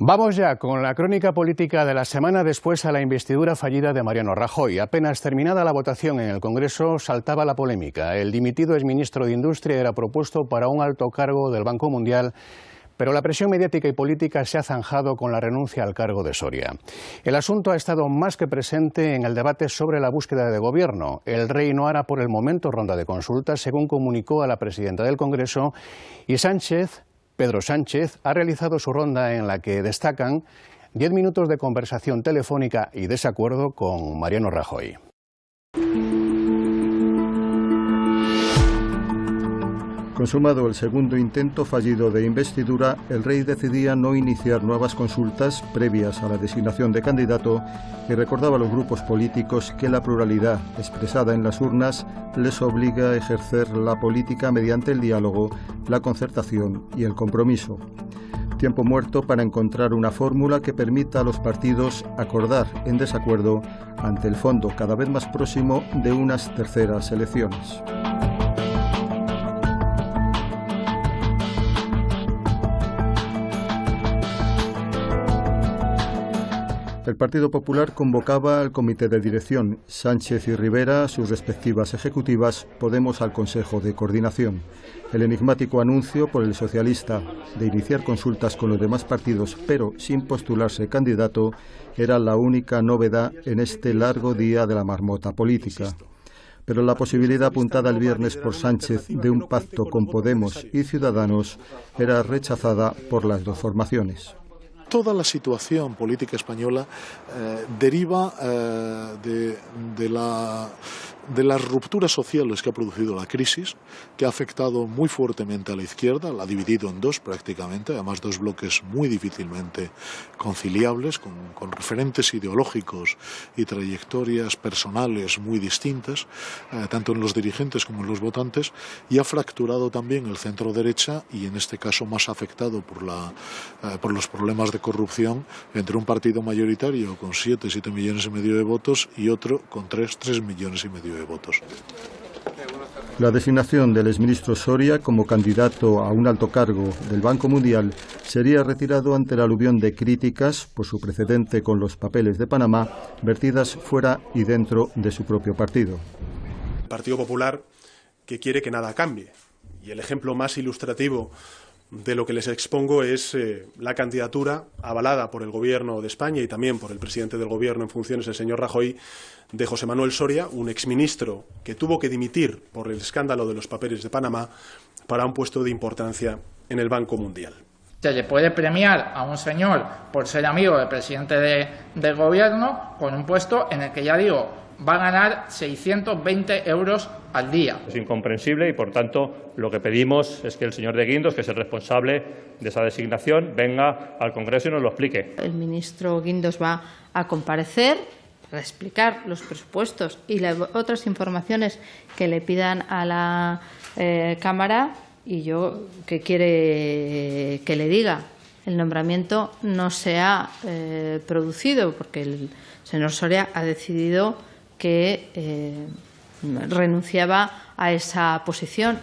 Vamos ya con la crónica política de la semana después a la investidura fallida de Mariano Rajoy. Apenas terminada la votación en el Congreso, saltaba la polémica. El dimitido exministro de Industria era propuesto para un alto cargo del Banco Mundial, pero la presión mediática y política se ha zanjado con la renuncia al cargo de Soria. El asunto ha estado más que presente en el debate sobre la búsqueda de gobierno. El rey no hará por el momento ronda de consultas, según comunicó a la presidenta del Congreso, y Pedro Sánchez ha realizado su ronda en la que destacan 10 minutos de conversación telefónica y desacuerdo con Mariano Rajoy. Consumado el segundo intento fallido de investidura, el rey decidía no iniciar nuevas consultas previas a la designación de candidato y recordaba a los grupos políticos que la pluralidad expresada en las urnas les obliga a ejercer la política mediante el diálogo, la concertación y el compromiso. Tiempo muerto para encontrar una fórmula que permita a los partidos acordar en desacuerdo ante el fondo cada vez más próximo de unas terceras elecciones. El Partido Popular convocaba al comité de dirección, Sánchez y Rivera a sus respectivas ejecutivas, Podemos al Consejo de Coordinación. El enigmático anuncio por el socialista de iniciar consultas con los demás partidos, pero sin postularse candidato, era la única novedad en este largo día de la marmota política. Pero la posibilidad apuntada el viernes por Sánchez de un pacto con Podemos y Ciudadanos era rechazada por las dos formaciones. Toda la situación política española deriva de las rupturas sociales que ha producido la crisis, que ha afectado muy fuertemente a la izquierda, la ha dividido en dos prácticamente, además dos bloques muy difícilmente conciliables, con referentes ideológicos y trayectorias personales muy distintas, tanto en los dirigentes como en los votantes, y ha fracturado también el centro derecha y en este caso más afectado por los problemas de corrupción entre un partido mayoritario con 7 millones y medio de votos y otro con 3 millones y medio de votos. La designación del exministro Soria como candidato a un alto cargo del Banco Mundial sería retirado ante la aluvión de críticas por su precedente con los papeles de Panamá, vertidas fuera y dentro de su propio partido. El Partido Popular, que quiere que nada cambie, y el ejemplo más ilustrativo de lo que les expongo es la candidatura avalada por el Gobierno de España y también por el presidente del Gobierno en funciones, el señor Rajoy, de José Manuel Soria, un exministro que tuvo que dimitir por el escándalo de los papeles de Panamá para un puesto de importancia en el Banco Mundial. Se le puede premiar a un señor por ser amigo del presidente del Gobierno con un puesto en el que, ya digo, va a ganar 620 euros al día. Es incomprensible y, por tanto, lo que pedimos es que el señor de Guindos, que es el responsable de esa designación, venga al Congreso y nos lo explique. El ministro Guindos va a comparecer para explicar los presupuestos y las otras informaciones que le pidan a la Cámara. Y yo, ¿qué quiere que le diga? El nombramiento no se ha producido porque el señor Soria ha decidido que renunciaba a esa posición.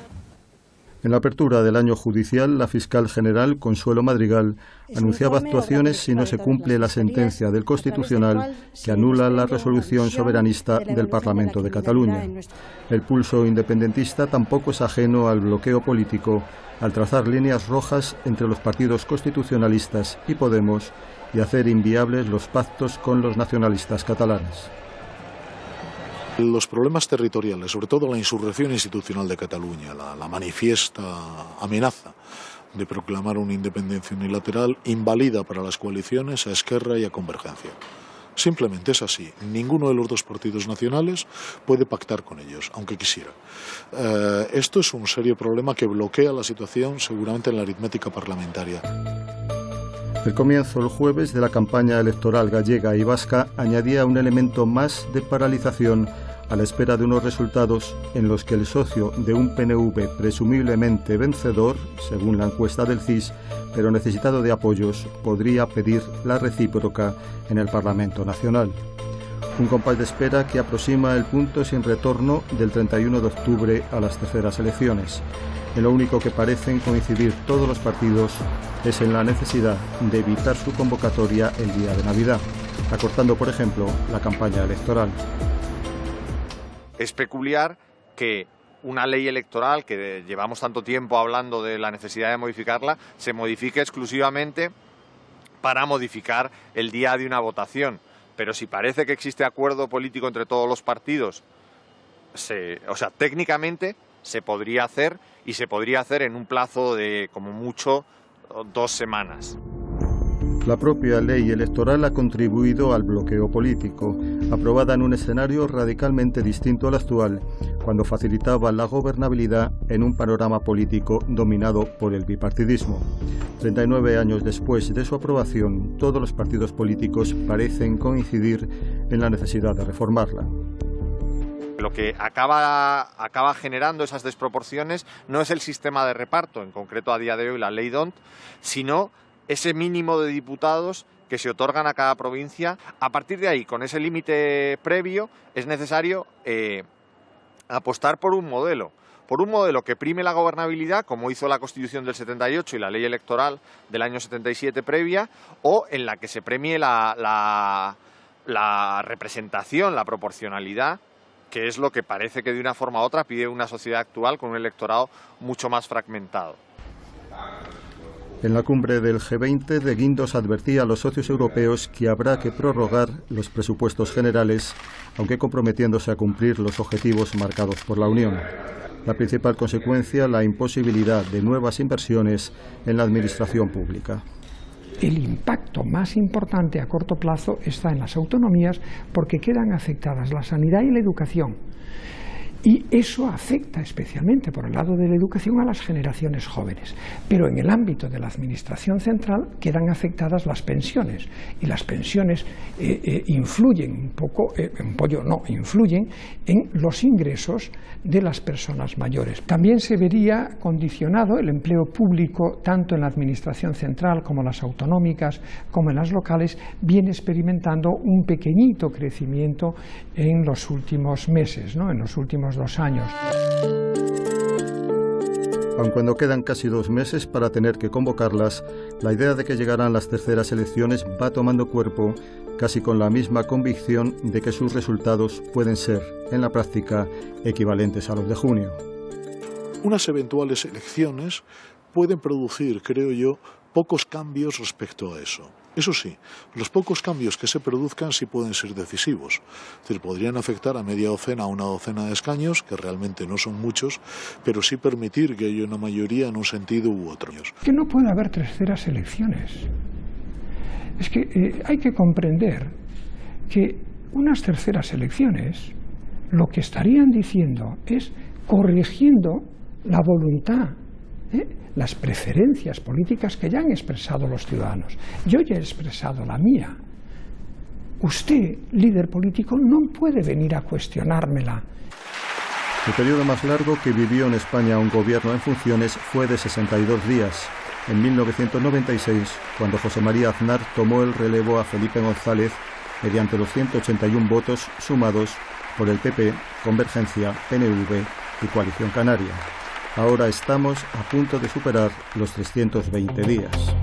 En la apertura del año judicial, la fiscal general, Consuelo Madrigal, anunciaba actuaciones si no se cumple la sentencia del Constitucional que anula la resolución soberanista del Parlamento de Cataluña. El pulso independentista tampoco es ajeno al bloqueo político al trazar líneas rojas entre los partidos constitucionalistas y Podemos y hacer inviables los pactos con los nacionalistas catalanes. Los problemas territoriales, sobre todo la insurrección institucional de Cataluña, la manifiesta amenaza de proclamar una independencia unilateral, invalida para las coaliciones a Esquerra y a Convergencia. Simplemente es así. Ninguno de los dos partidos nacionales puede pactar con ellos, aunque quisiera. Esto es un serio problema que bloquea la situación seguramente en la aritmética parlamentaria. El comienzo el jueves de la campaña electoral gallega y vasca añadía un elemento más de paralización a la espera de unos resultados en los que el socio de un PNV presumiblemente vencedor, según la encuesta del CIS, pero necesitado de apoyos, podría pedir la recíproca en el Parlamento Nacional. Un compás de espera que aproxima el punto sin retorno del 31 de octubre a las terceras elecciones. En lo único que parecen coincidir todos los partidos es en la necesidad de evitar su convocatoria el día de Navidad, acortando, por ejemplo, la campaña electoral. Es peculiar que una ley electoral, que llevamos tanto tiempo hablando de la necesidad de modificarla, se modifique exclusivamente para modificar el día de una votación. Pero si parece que existe acuerdo político entre todos los partidos, técnicamente se podría hacer, y se podría hacer en un plazo de, como mucho, 2 semanas. La propia ley electoral ha contribuido al bloqueo político, aprobada en un escenario radicalmente distinto al actual, cuando facilitaba la gobernabilidad en un panorama político dominado por el bipartidismo. 39 años después de su aprobación, todos los partidos políticos parecen coincidir en la necesidad de reformarla. Lo que acaba generando esas desproporciones no es el sistema de reparto, en concreto a día de hoy la ley DONT, sino ese mínimo de diputados que se otorgan a cada provincia. A partir de ahí, con ese límite previo, es necesario apostar por un modelo que prime la gobernabilidad, como hizo la Constitución del 78 y la ley electoral del año 77 previa, o en la que se premie la representación, la proporcionalidad, que es lo que parece que de una forma u otra pide una sociedad actual con un electorado mucho más fragmentado. En la cumbre del G20, De Guindos advertía a los socios europeos que habrá que prorrogar los presupuestos generales, aunque comprometiéndose a cumplir los objetivos marcados por la Unión. La principal consecuencia, la imposibilidad de nuevas inversiones en la administración pública. El impacto más importante a corto plazo está en las autonomías, porque quedan afectadas la sanidad y la educación. Y eso afecta especialmente, por el lado de la educación, a las generaciones jóvenes. Pero en el ámbito de la administración central quedan afectadas las pensiones. Y las pensiones influyen influyen en los ingresos de las personas mayores. También se vería condicionado el empleo público, tanto en la administración central como en las autonómicas, como en las locales, viene experimentando un pequeñito crecimiento en los últimos meses, ¿no? En los últimos 2 años. Aun cuando quedan casi 2 meses para tener que convocarlas, la idea de que llegarán las terceras elecciones va tomando cuerpo, casi con la misma convicción de que sus resultados pueden ser, en la práctica, equivalentes a los de junio. Unas eventuales elecciones pueden producir, creo yo, pocos cambios respecto a eso. Eso sí, los pocos cambios que se produzcan sí pueden ser decisivos. Es decir, podrían afectar a media docena a una docena de escaños, que realmente no son muchos, pero sí permitir que haya una mayoría en un sentido u otro. Que no puede haber terceras elecciones. Es que hay que comprender que unas terceras elecciones lo que estarían diciendo es corrigiendo la voluntad, las preferencias políticas que ya han expresado los ciudadanos. Yo ya he expresado la mía. Usted, líder político, no puede venir a cuestionármela. El periodo más largo que vivió en España un gobierno en funciones fue de 62 días, en 1996, cuando José María Aznar tomó el relevo a Felipe González mediante los 181 votos sumados por el PP, Convergencia, PNV y Coalición Canaria. Ahora estamos a punto de superar los 320 días.